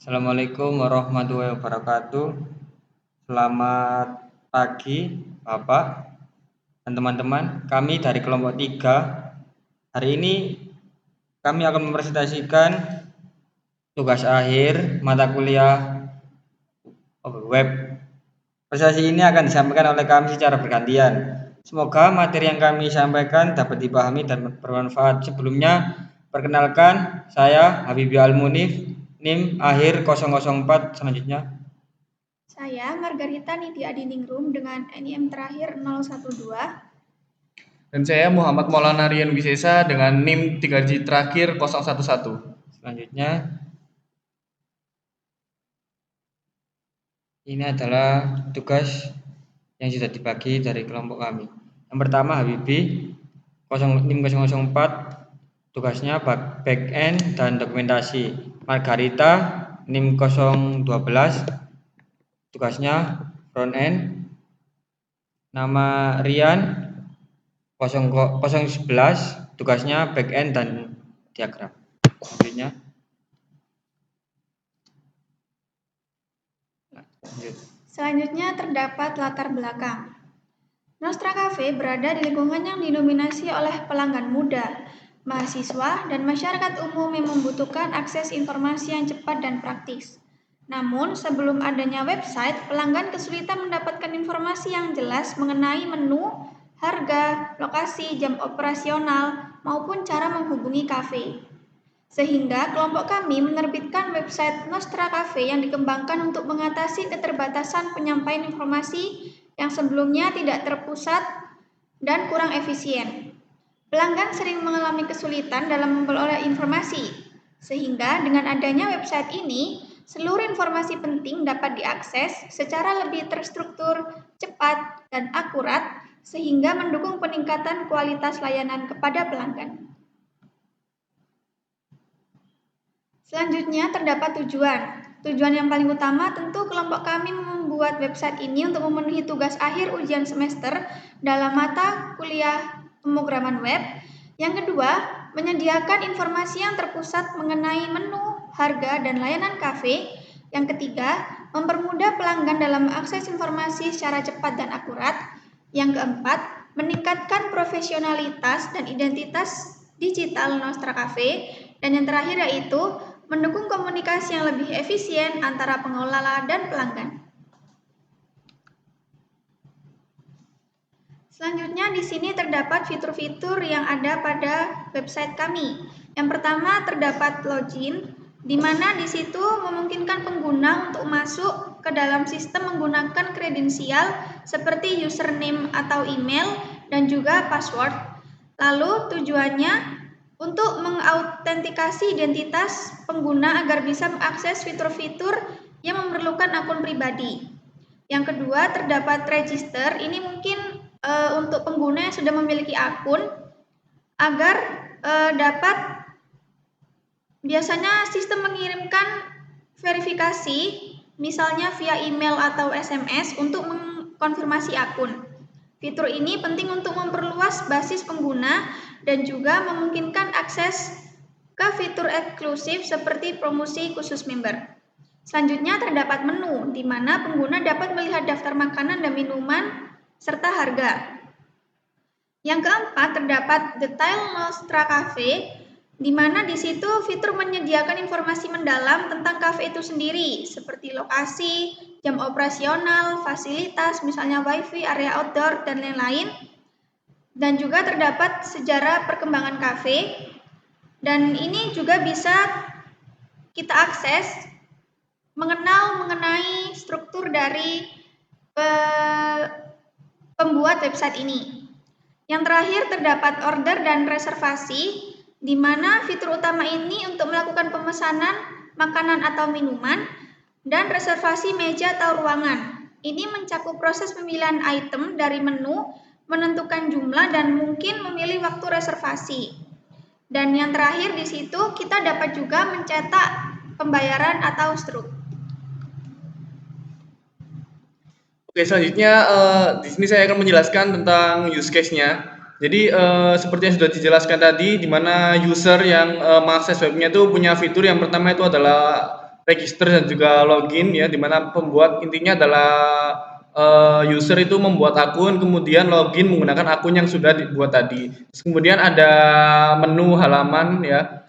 Assalamualaikum warahmatullahi wabarakatuh. Selamat pagi, Bapak dan teman-teman. Kami dari kelompok 3. Hari ini kami akan mempresentasikan tugas akhir mata kuliah web. Presentasi ini akan disampaikan oleh kami secara bergantian. Semoga materi yang kami sampaikan dapat dipahami dan bermanfaat. Sebelumnya, perkenalkan saya Habibie Al-Munif, NIM akhir 004. Selanjutnya saya Margarita Nidya Adiningrum dengan NIM terakhir 012. Dan saya Muhammad Maulana Rian Wisesa dengan NIM 3J terakhir 011. Selanjutnya, ini adalah tugas yang sudah dibagi dari kelompok kami. Yang pertama Habibie NIM 004, tugasnya back end dan dokumentasi. Margarita NIM 012, tugasnya front end. Nama Rian 011, tugasnya back end dan diagram. Selanjutnya Selanjutnya terdapat latar belakang. Nostra Cafe berada di lingkungan yang didominasi oleh pelanggan muda, mahasiswa, dan masyarakat umum yang membutuhkan akses informasi yang cepat dan praktis. Namun, sebelum adanya website, pelanggan kesulitan mendapatkan informasi yang jelas mengenai menu, harga, lokasi, jam operasional, maupun cara menghubungi kafe. Sehingga kelompok kami menerbitkan website Nostra Cafe yang dikembangkan untuk mengatasi keterbatasan penyampaian informasi yang sebelumnya tidak terpusat dan kurang efisien. Pelanggan sering mengalami kesulitan dalam memperoleh informasi, sehingga dengan adanya website ini, seluruh informasi penting dapat diakses secara lebih terstruktur, cepat, dan akurat, sehingga mendukung peningkatan kualitas layanan kepada pelanggan. Selanjutnya terdapat tujuan. Tujuan yang paling utama tentu kelompok kami membuat website ini untuk memenuhi tugas akhir ujian semester dalam mata kuliah pemrograman web. Yang kedua, menyediakan informasi yang terpusat mengenai menu, harga, dan layanan kafe. Yang ketiga, mempermudah pelanggan dalam mengakses informasi secara cepat dan akurat. Yang keempat, meningkatkan profesionalitas dan identitas digital Nostra Cafe. Dan yang terakhir yaitu mendukung komunikasi yang lebih efisien antara pengelola dan pelanggan. Selanjutnya di sini terdapat fitur-fitur yang ada pada website kami. Yang pertama terdapat login, di mana di situ memungkinkan pengguna untuk masuk ke dalam sistem menggunakan kredensial seperti username atau email dan juga password. Lalu tujuannya untuk mengautentikasi identitas pengguna agar bisa mengakses fitur-fitur yang memerlukan akun pribadi. Yang kedua, terdapat register. Ini mungkin untuk pengguna yang sudah memiliki akun agar dapat biasanya sistem mengirimkan verifikasi, misalnya via email atau SMS untuk mengkonfirmasi akun. Fitur ini penting untuk memperluas basis pengguna dan juga memungkinkan akses ke fitur eksklusif seperti promosi khusus member. Selanjutnya terdapat menu, di mana pengguna dapat melihat daftar makanan dan minuman serta harga. Yang keempat terdapat detail Nostra Cafe, di mana di situ fitur menyediakan informasi mendalam tentang kafe itu sendiri, seperti lokasi, jam operasional, fasilitas, misalnya wifi, area outdoor, dan lain-lain. Dan juga terdapat sejarah perkembangan kafe, dan ini juga bisa kita akses mengenai struktur dari pembuat website ini. Yang terakhir terdapat order dan reservasi, di mana fitur utama ini untuk melakukan pemesanan makanan atau minuman dan reservasi meja atau ruangan. Ini mencakup proses pemilihan item dari menu, menentukan jumlah, dan mungkin memilih waktu reservasi. Dan yang terakhir di situ kita dapat juga mencetak pembayaran atau struk. Oke, selanjutnya di sini saya akan menjelaskan tentang use case-nya. Jadi seperti yang sudah dijelaskan tadi, di mana user yang mengakses webnya itu punya fitur yang pertama itu adalah register dan juga login ya, dimana pembuat intinya adalah user itu membuat akun kemudian login menggunakan akun yang sudah dibuat tadi. Terus kemudian ada menu halaman ya.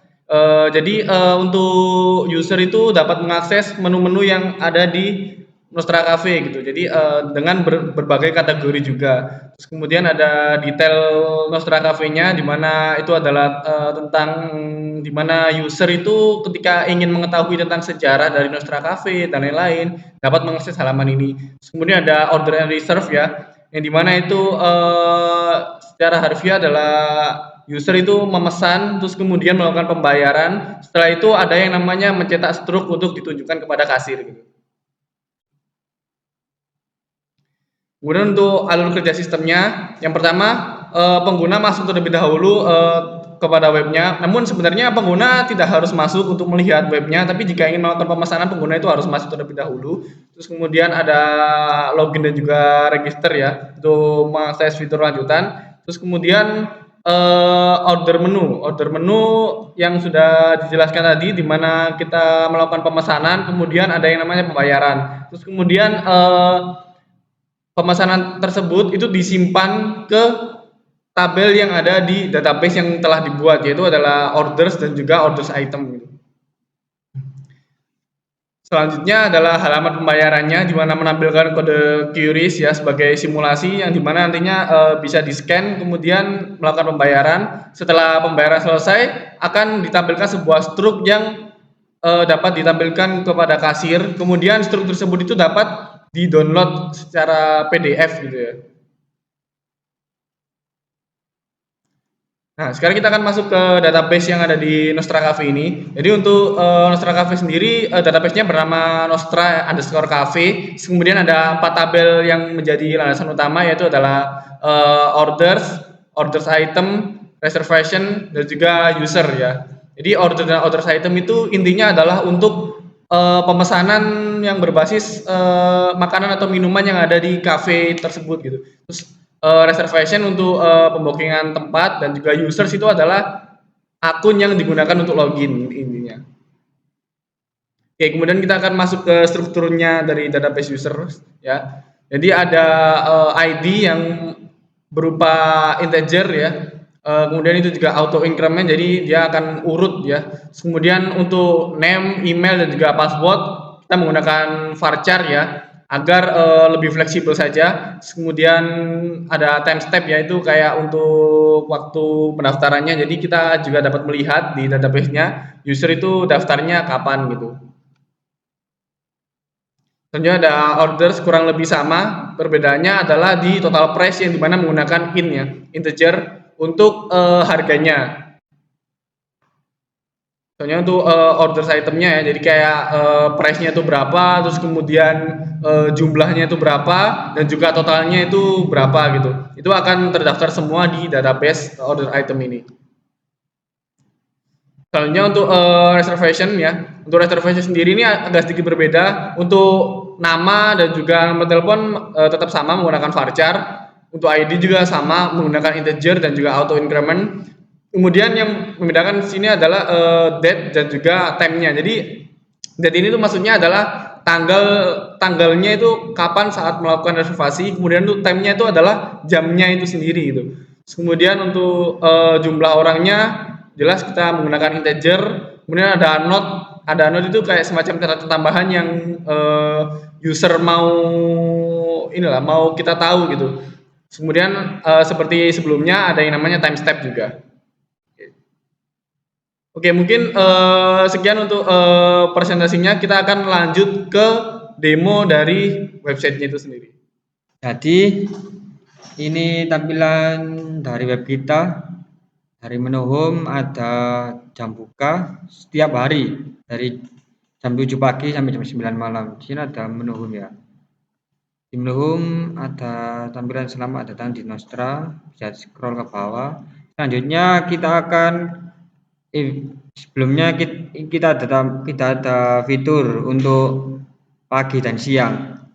Jadi untuk user itu dapat mengakses menu-menu yang ada di Nostra Cafe gitu. Jadi dengan berbagai kategori juga. Terus kemudian ada detail Nostra Cafe-nya di mana itu adalah tentang di mana user itu ketika ingin mengetahui tentang sejarah dari Nostra Cafe dan lain-lain dapat mengakses halaman ini. Terus kemudian ada order and reserve ya, yang di mana itu secara harfiah adalah user itu memesan terus kemudian melakukan pembayaran. Setelah itu ada yang namanya mencetak struk untuk ditunjukkan kepada kasir gitu. Kemudian untuk alur kerja sistemnya, yang pertama pengguna masuk terlebih dahulu kepada webnya. Namun sebenarnya pengguna tidak harus masuk untuk melihat webnya, tapi jika ingin melakukan pemesanan pengguna itu harus masuk terlebih dahulu. Terus kemudian ada login dan juga register ya untuk mengakses fitur lanjutan. Terus kemudian order menu yang sudah dijelaskan tadi, di mana kita melakukan pemesanan, kemudian ada yang namanya pembayaran. Terus kemudian pemesanan tersebut itu disimpan ke tabel yang ada di database yang telah dibuat, yaitu adalah orders dan juga orders item. Selanjutnya adalah halaman pembayarannya, di mana menampilkan kode QRIS ya sebagai simulasi yang dimana nantinya bisa di-scan kemudian melakukan pembayaran. Setelah pembayaran selesai akan ditampilkan sebuah struk yang dapat ditampilkan kepada kasir. Kemudian struk tersebut itu dapat di-download secara PDF gitu ya. Nah, sekarang kita akan masuk ke database yang ada di Nostra Cafe ini. Jadi untuk Nostra Cafe sendiri, database-nya bernama Nostra_Cafe. Kemudian ada 4 tabel yang menjadi landasan utama, yaitu adalah orders item, reservation, dan juga user ya. Jadi order dan orders item itu intinya adalah untuk pemesanan yang berbasis makanan atau minuman yang ada di cafe tersebut gitu. Terus reservation untuk pembookingan tempat dan juga users itu adalah akun yang digunakan untuk login intinya. Oke, kemudian kita akan masuk ke strukturnya dari database user ya. Jadi ada ID yang berupa integer ya. Kemudian itu juga auto increment, jadi dia akan urut ya. Kemudian untuk name, email dan juga password kita menggunakan varchar ya agar lebih fleksibel saja. Kemudian ada timestamp yaitu kayak untuk waktu pendaftarannya. Jadi kita juga dapat melihat di database-nya user itu daftarnya kapan gitu. Selanjutnya ada orders kurang lebih sama, perbedaannya adalah di total price yang dimana menggunakan int ya, integer untuk harganya. Soalnya untuk orders itemnya ya, jadi kayak price-nya itu berapa, terus kemudian jumlahnya itu berapa, dan juga totalnya itu berapa gitu. Itu akan terdaftar semua di database order item ini. Selanjutnya untuk reservation ya. Untuk reservation sendiri ini agak sedikit berbeda. Untuk nama dan juga nomor telepon tetap sama menggunakan varchar. Untuk ID juga sama menggunakan integer dan juga auto increment. Kemudian yang membedakan di sini adalah date dan juga time-nya. Jadi date ini tuh maksudnya adalah tanggalnya itu kapan saat melakukan reservasi. Kemudian untuk time-nya itu adalah jamnya itu sendiri gitu. Kemudian untuk jumlah orangnya jelas kita menggunakan integer. Kemudian ada note itu kayak semacam catatan tambahan yang user mau kita tahu gitu. Kemudian seperti sebelumnya ada yang namanya timestamp juga. Oke, mungkin sekian untuk presentasinya. Kita akan lanjut ke demo dari websitenya itu sendiri. Jadi ini tampilan dari web kita. Dari menu home ada jam buka setiap hari dari jam 7 pagi sampai jam 9 malam. Di sini ada menu home ya. Di menu home ada tampilan selamat datang di Nostra, bisa scroll ke bawah. Selanjutnya kita akan sebelumnya kita ada fitur untuk pagi dan siang.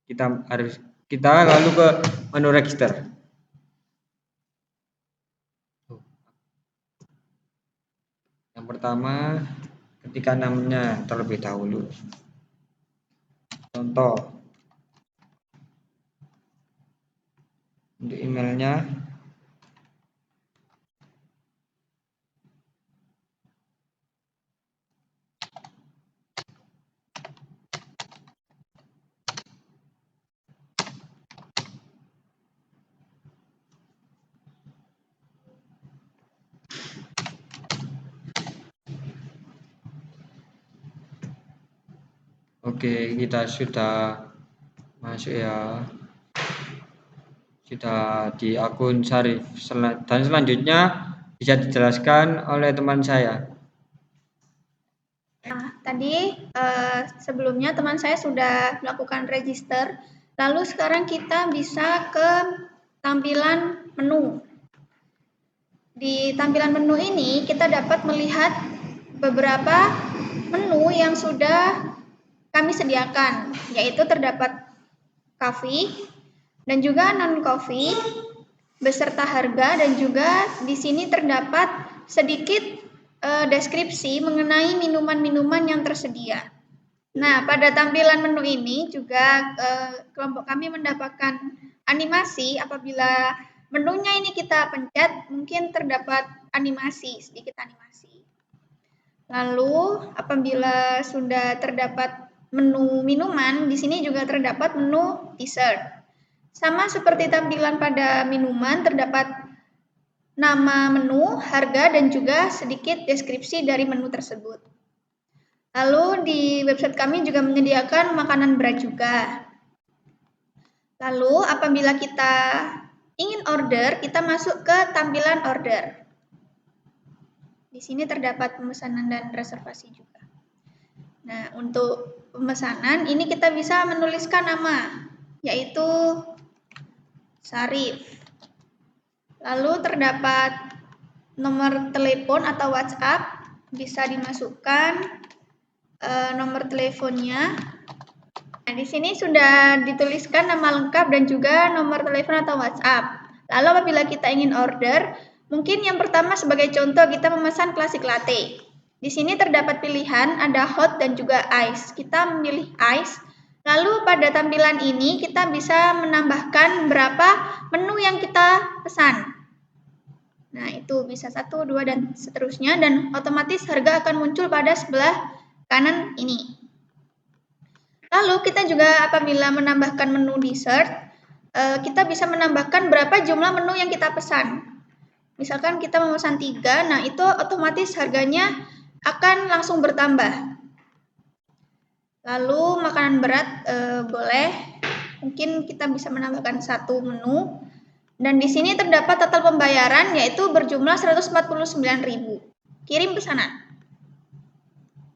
Kita lalu ke menu register. Yang pertama, pastikan namanya terlebih dahulu. Contoh untuk emailnya Oke, kita sudah masuk ya, sudah di akun Syarif, dan selanjutnya bisa dijelaskan oleh teman saya. Nah, tadi sebelumnya teman saya sudah melakukan register, lalu sekarang kita bisa ke tampilan menu. Di tampilan menu ini kita dapat melihat beberapa menu yang sudah kami sediakan, yaitu terdapat coffee dan juga non-coffee beserta harga, dan juga di sini terdapat sedikit deskripsi mengenai minuman-minuman yang tersedia. Nah, pada tampilan menu ini juga kelompok kami mendapatkan animasi. Apabila menunya ini kita pencet, mungkin terdapat animasi, sedikit animasi. Lalu apabila sudah terdapat menu minuman, di sini juga terdapat menu dessert. Sama seperti tampilan pada minuman, terdapat nama menu, harga, dan juga sedikit deskripsi dari menu tersebut. Lalu di website kami juga menyediakan makanan berat juga. Lalu apabila kita ingin order, kita masuk ke tampilan order. Di sini terdapat pemesanan dan reservasi juga. Nah, untuk pemesanan ini kita bisa menuliskan nama, yaitu Syarif. Lalu terdapat nomor telepon atau WhatsApp, bisa dimasukkan nomor teleponnya. Nah, di sini sudah dituliskan nama lengkap dan juga nomor telepon atau WhatsApp. Lalu apabila kita ingin order, mungkin yang pertama sebagai contoh kita memesan klasik latte. Di sini terdapat pilihan ada hot dan juga ice. Kita memilih ice. Lalu pada tampilan ini kita bisa menambahkan berapa menu yang kita pesan. Nah, itu bisa 1, 2, dan seterusnya, dan otomatis harga akan muncul pada sebelah kanan ini. Lalu kita juga apabila menambahkan menu dessert, kita bisa menambahkan berapa jumlah menu yang kita pesan. Misalkan kita memesan 3, nah itu otomatis harganya akan langsung bertambah. Lalu makanan berat boleh, mungkin kita bisa menambahkan 1 menu. Dan di sini terdapat total pembayaran yaitu berjumlah 149.000. Kirim pesanan.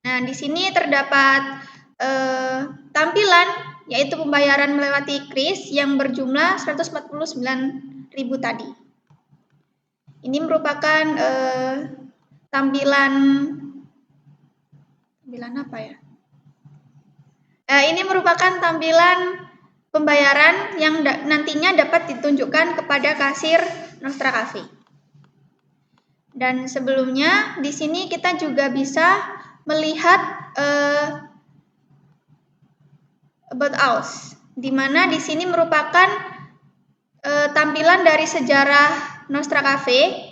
Nah, di sini terdapat tampilan yaitu pembayaran melewati kris yang berjumlah 149.000 tadi. Ini merupakan tampilan apa ya? Ini merupakan tampilan pembayaran yang nantinya dapat ditunjukkan kepada kasir Nostra Cafe. Dan sebelumnya di sini kita juga bisa melihat About Us, di mana di sini merupakan tampilan dari sejarah Nostra Cafe.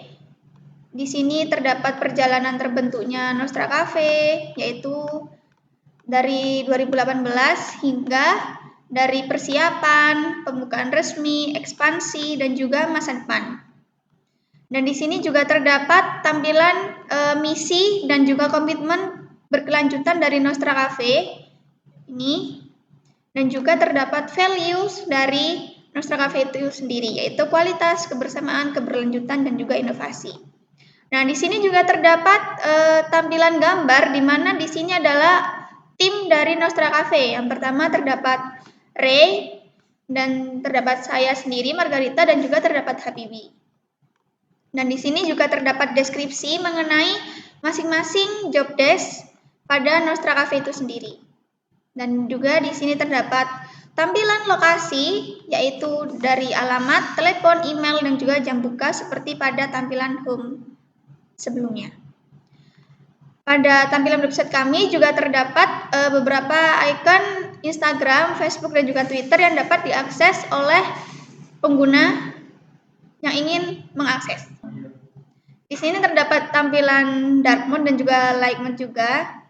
Di sini terdapat perjalanan terbentuknya Nostra Cafe, yaitu dari 2018 hingga dari persiapan, pembukaan resmi, ekspansi, dan juga masa depan. Dan di sini juga terdapat tampilan misi dan juga komitmen berkelanjutan dari Nostra Cafe ini. Dan juga terdapat values dari Nostra Cafe itu sendiri, yaitu kualitas, kebersamaan, keberlanjutan, dan juga inovasi. Nah, di sini juga terdapat tampilan gambar, di mana di sini adalah tim dari Nostra Cafe. Yang pertama terdapat Ray, dan terdapat saya sendiri, Margarita, dan juga terdapat Habibi. Dan di sini juga terdapat deskripsi mengenai masing-masing job desk pada Nostra Cafe itu sendiri. Dan juga di sini terdapat tampilan lokasi, yaitu dari alamat, telepon, email, dan juga jam buka seperti pada tampilan home sebelumnya. Pada tampilan website kami juga terdapat beberapa ikon Instagram, Facebook, dan juga Twitter yang dapat diakses oleh pengguna yang ingin mengakses. Di sini terdapat tampilan dark mode dan juga light mode juga.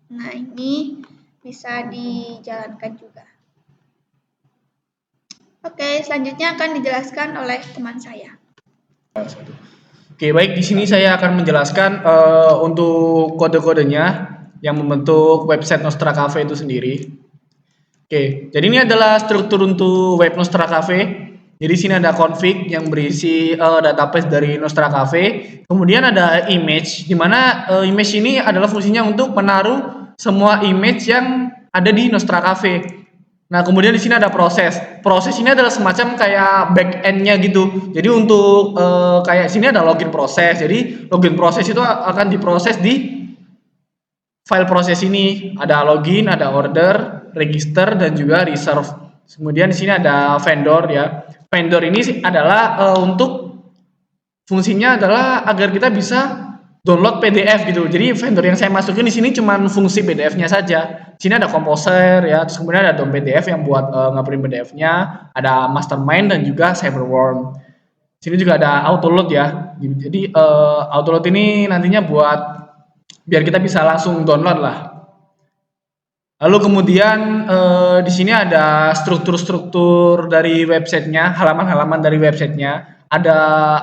Nah, ini bisa dijalankan juga. Oke, selanjutnya akan dijelaskan oleh teman saya. Oke, baik, di sini saya akan menjelaskan untuk kode-kodenya yang membentuk website Nostra Cafe itu sendiri. Oke, jadi ini adalah struktur untuk web Nostra Cafe. Jadi sini ada config yang berisi database dari Nostra Cafe. Kemudian ada image, di mana image ini adalah fungsinya untuk menaruh semua image yang ada di Nostra Cafe. Nah, kemudian di sini ada proses. Proses ini adalah semacam kayak back end-nya gitu. Jadi untuk kayak sini ada login proses. Jadi login proses itu akan diproses di file proses ini. Ada login, ada order, register, dan juga reserve. Kemudian di sini ada vendor ya. Vendor ini adalah untuk fungsinya adalah agar kita bisa download PDF gitu. Jadi vendor yang saya masukin di sini cuma fungsi PDF-nya saja. Di sini ada composer ya, terus kemudian ada DOM PDF yang buat nge-print PDF-nya, ada mastermind dan juga cyberworm. Sini juga ada autoload ya. Jadi autoload ini nantinya buat biar kita bisa langsung download lah. Lalu kemudian di sini ada struktur-struktur dari websitenya, halaman-halaman dari websitenya. Ada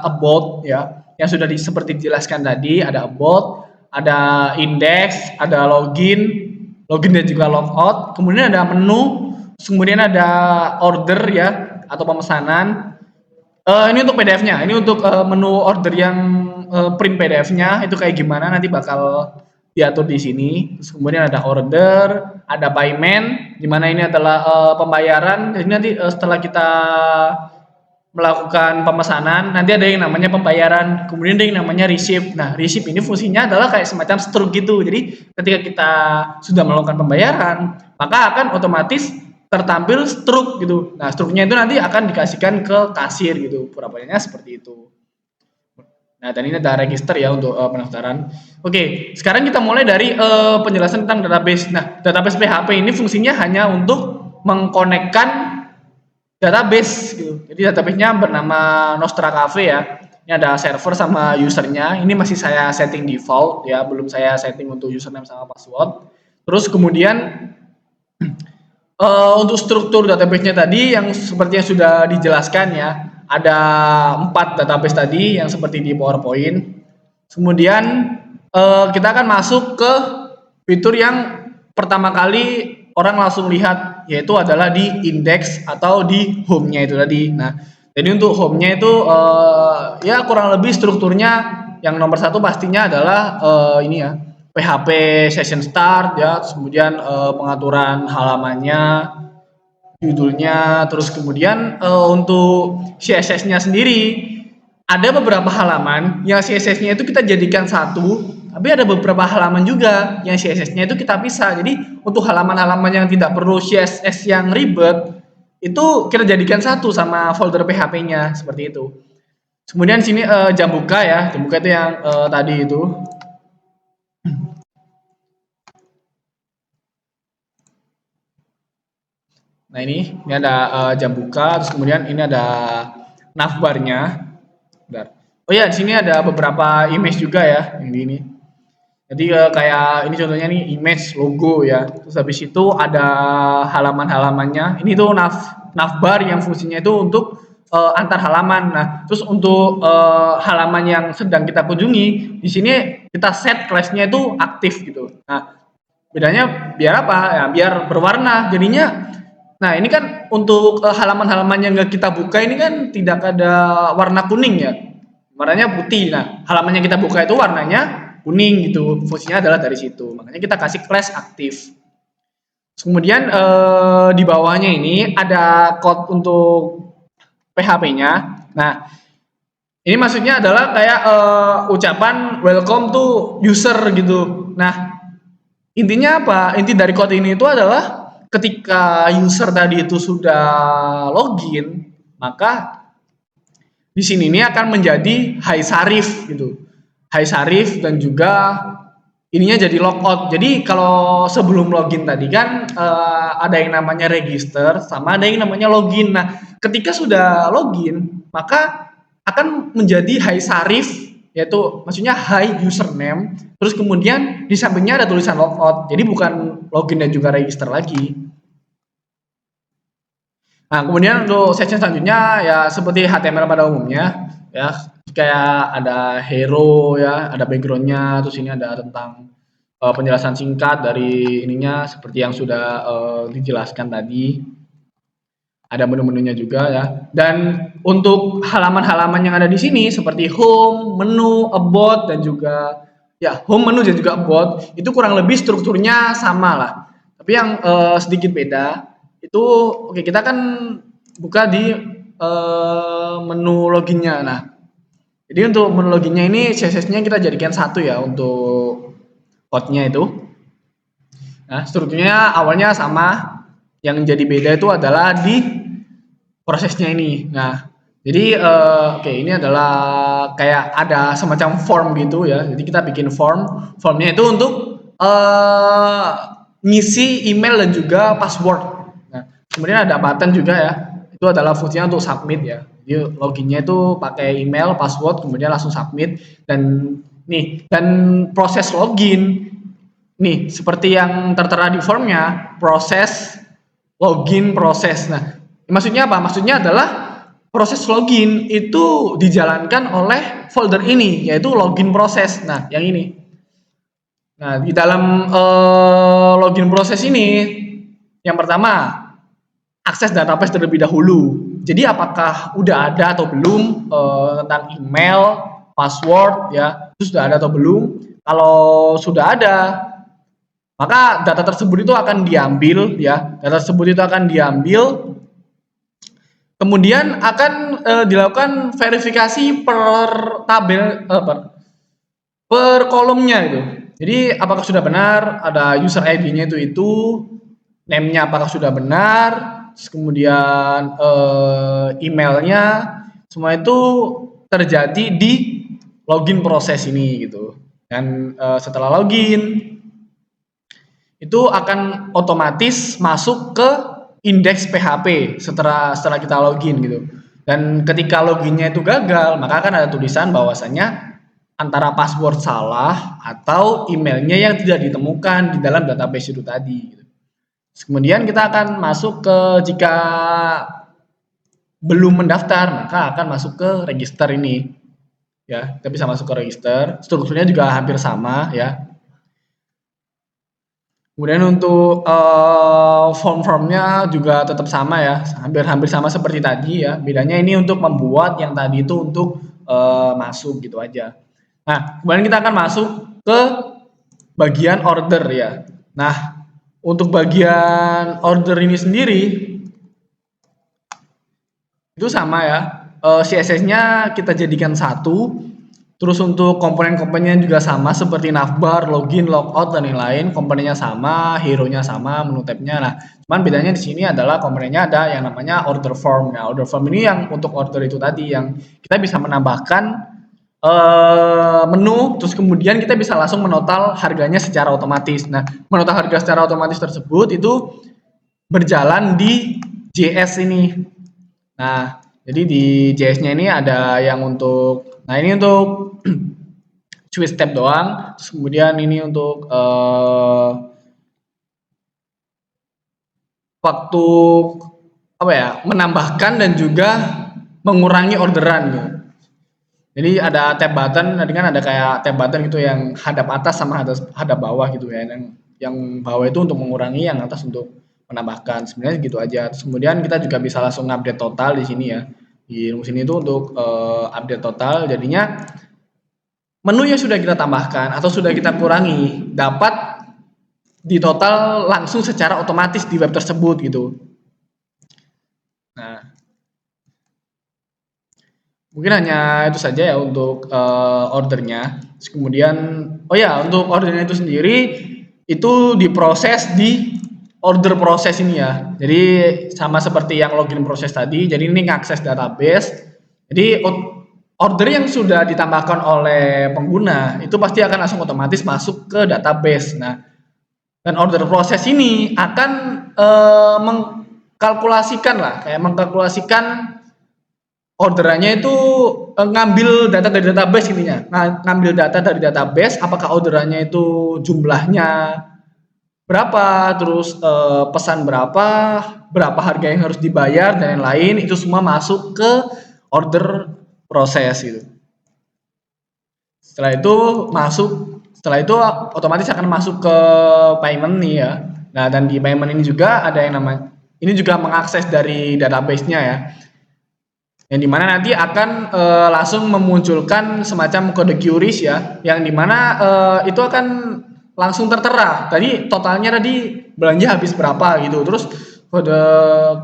about ya, yang sudah seperti dijelaskan tadi. Ada about, ada index, ada login dan juga logout. Kemudian ada menu, kemudian ada order ya atau pemesanan. Ini untuk PDF-nya. Ini untuk menu order yang print PDF-nya itu kayak gimana nanti bakal diatur di sini. Terus kemudian ada order, ada payment, di mana ini adalah pembayaran. Jadi nanti setelah kita melakukan pemesanan, nanti ada yang namanya pembayaran, kemudian ada yang namanya receipt. Nah, receipt ini fungsinya adalah kayak semacam struk gitu. Jadi ketika kita sudah melakukan pembayaran, maka akan otomatis tertampil struk gitu. Nah, struknya itu nanti akan dikasihkan ke kasir gitu. Pura-puranya seperti itu. Nah, dan ini ada register ya untuk pendaftaran. Oke, sekarang kita mulai dari penjelasan tentang database. Nah, database PHP ini fungsinya hanya untuk mengkonekkan database gitu. Jadi database-nya bernama Nostra Cafe ya. Ini ada server sama usernya. Ini masih saya setting default ya, belum saya setting untuk username sama password. Terus kemudian untuk struktur database-nya tadi yang sepertinya sudah dijelaskan ya. Ada 4 database tadi yang seperti di PowerPoint. Kemudian kita akan masuk ke fitur yang pertama kali orang langsung lihat, yaitu adalah di index atau di home-nya itu tadi. Nah, jadi untuk home-nya itu ya kurang lebih strukturnya yang nomor 1 pastinya adalah ini ya, PHP session start ya, terus kemudian pengaturan halamannya, judulnya, terus kemudian untuk CSS-nya sendiri ada beberapa halaman yang CSS-nya itu kita jadikan satu, tapi ada beberapa halaman juga yang CSS-nya itu kita pisah. Jadi untuk halaman-halaman yang tidak perlu CSS yang ribet itu kita jadikan satu sama folder PHP-nya seperti itu. Kemudian sini jam buka ya, jam buka itu yang tadi itu. Nah ini ada jam buka, terus kemudian ini ada navbarnya. Oh ya, di sini ada beberapa image juga ya yang di ini. Jadi kayak ini contohnya nih image logo ya. Terus habis itu ada halaman-halamannya. Ini tuh navbar yang fungsinya itu untuk antar halaman. Nah, terus untuk halaman yang sedang kita kunjungi, di sini kita set class-nya itu aktif gitu. Nah, bedanya biar apa? Ya, biar berwarna. Jadinya nah, ini kan untuk halaman-halaman yang nggak kita buka ini kan tidak ada warna kuning ya, warnanya putih. Nah, halaman yang kita buka itu warnanya kuning gitu, fungsinya adalah dari situ. Makanya kita kasih class aktif. Kemudian di bawahnya ini ada code untuk PHP-nya. Nah, ini maksudnya adalah kayak ucapan welcome to user gitu. Nah, intinya apa? Inti dari code ini itu adalah ketika user tadi itu sudah login, maka di sini ini akan menjadi Hai Sarif gitu. Hai Sarif dan juga ininya jadi logout. Jadi kalau sebelum login tadi kan ada yang namanya register sama ada yang namanya login. Nah, ketika sudah login, maka akan menjadi Hai Sarif, yaitu maksudnya Hai username, terus kemudian di sampingnya ada tulisan logout. Jadi bukan login dan juga register lagi. Nah, kemudian untuk section selanjutnya ya seperti HTML pada umumnya ya, kayak ada hero ya, ada backgroundnya, terus ini ada tentang penjelasan singkat dari ininya seperti yang sudah dijelaskan tadi. Ada menu-menunya juga ya. Dan untuk halaman-halaman yang ada di sini seperti home, menu, about dan juga ya home, menu dan juga about itu kurang lebih strukturnya sama lah. Tapi yang sedikit beda itu oke, kita kan buka di menu loginnya. Nah, jadi untuk menu loginnya ini CSS-nya kita jadikan satu ya untuk code-nya itu. Nah, strukturnya awalnya sama. Yang jadi beda itu adalah di prosesnya ini. Nah, jadi oke, ini adalah kayak ada semacam form gitu ya. Jadi kita bikin form. Formnya itu untuk ngisi email dan juga password. Nah, kemudian ada button juga ya. Itu adalah fungsinya untuk submit ya. Jadi loginnya itu pakai email, password, kemudian langsung submit. Dan proses login nih seperti yang tertera di formnya, proses login proses. Nah, maksudnya apa? Maksudnya adalah proses login itu dijalankan oleh folder ini, yaitu login proses. Nah, yang ini. Nah, di dalam login proses ini, yang pertama akses database terlebih dahulu. Jadi apakah udah ada atau belum tentang email, password ya, itu sudah ada atau belum? Kalau sudah ada, maka data tersebut itu akan diambil ya. Data tersebut itu akan diambil, kemudian akan dilakukan verifikasi per tabel per kolomnya itu. Jadi apakah sudah benar, ada user ID-nya itu, name-nya apakah sudah benar, kemudian emailnya, semua itu terjadi di login proses ini gitu. Dan setelah login itu akan otomatis masuk ke indeks PHP setelah kita login gitu. Dan ketika loginnya itu gagal, maka akan ada tulisan bahwasannya antara password salah atau emailnya yang tidak ditemukan di dalam database itu tadi gitu. Kemudian kita akan masuk ke, jika belum mendaftar, maka akan masuk ke register ini ya. Kita bisa masuk ke register, strukturnya juga hampir sama ya. Kemudian untuk form-formnya juga tetap sama ya, hampir sama seperti tadi ya. Bedanya ini untuk membuat, yang tadi itu untuk masuk gitu aja. Nah, kemudian kita akan masuk ke bagian order ya. Nah, untuk bagian order ini sendiri itu sama ya. CSS-nya kita jadikan satu. Terus untuk komponen-komponennya juga sama seperti navbar, login, logout dan yang lain, komponennya sama, hero-nya sama, menu tab-nya. Nah, cuman bedanya di sini adalah komponennya ada yang namanya order form. Nah, order form ini yang untuk order itu tadi yang kita bisa menambahkan menu, terus kemudian kita bisa langsung menotal harganya secara otomatis. Nah, menotal harga secara otomatis tersebut itu berjalan di JS ini. Nah, jadi di JS-nya ini ada yang untuk, nah ini untuk switch tab doang, terus kemudian ini untuk waktu apa ya, menambahkan dan juga mengurangi orderan gitu. Jadi ada tab button, tadi kan ada kayak tab button gitu yang hadap atas sama hadap bawah gitu ya. Yang bawah itu untuk mengurangi, yang atas untuk menambahkan. Sebenarnya gitu aja. Terus kemudian kita juga bisa langsung update total di sini ya. Di rumus ini itu untuk update total, jadinya menu yang sudah kita tambahkan atau sudah kita kurangi dapat di total langsung secara otomatis di web tersebut gitu. Nah, mungkin hanya itu saja ya untuk ordernya. Terus kemudian, oh ya, untuk ordernya itu sendiri itu diproses di order proses ini ya. Jadi sama seperti yang login proses tadi. Jadi ini ngakses database. Jadi order yang sudah ditambahkan oleh pengguna itu pasti akan langsung otomatis masuk ke database. Nah, dan order proses ini akan mengkalkulasikan orderannya itu ngambil data dari database intinya. Ngambil data dari database, apakah orderannya itu jumlahnya berapa, terus pesan berapa harga yang harus dibayar dan lain-lain, itu semua masuk ke order proses gitu. Setelah itu otomatis akan masuk ke payment nih ya. Nah, dan di payment ini juga ada yang namanya, ini juga mengakses dari database-nya ya. Yang dimana nanti akan langsung memunculkan semacam kode QRIS ya, yang dimana itu akan langsung tertera. Tadi totalnya belanja habis berapa gitu. Terus kode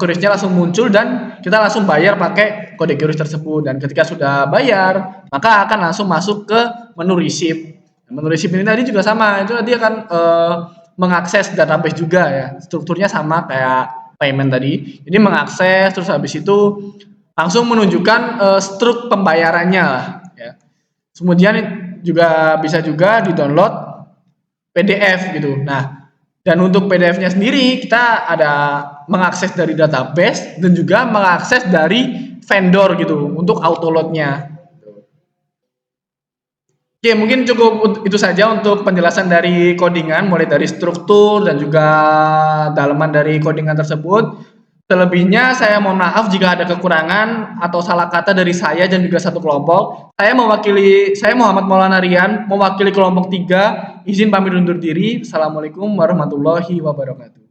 QRIS-nya langsung muncul dan kita langsung bayar pakai kode QRIS tersebut. Dan ketika sudah bayar, maka akan langsung masuk ke menu receipt. Menu receipt ini tadi juga sama, itu tadi akan mengakses database juga ya. Strukturnya sama kayak payment tadi. Jadi mengakses, terus habis itu langsung menunjukkan struk pembayarannya lah ya. Kemudian juga bisa juga di-download PDF gitu. Nah, dan untuk PDF-nya sendiri kita ada mengakses dari database dan juga mengakses dari vendor gitu untuk auto load-nya. Oke, mungkin cukup itu saja untuk penjelasan dari codingan, mulai dari struktur dan juga dalaman dari codingan tersebut. Selebihnya saya mohon maaf jika ada kekurangan atau salah kata dari saya dan juga satu kelompok. Saya Muhammad Maulana Rian, mewakili kelompok 3, izin pamit undur diri. Assalamualaikum warahmatullahi wabarakatuh.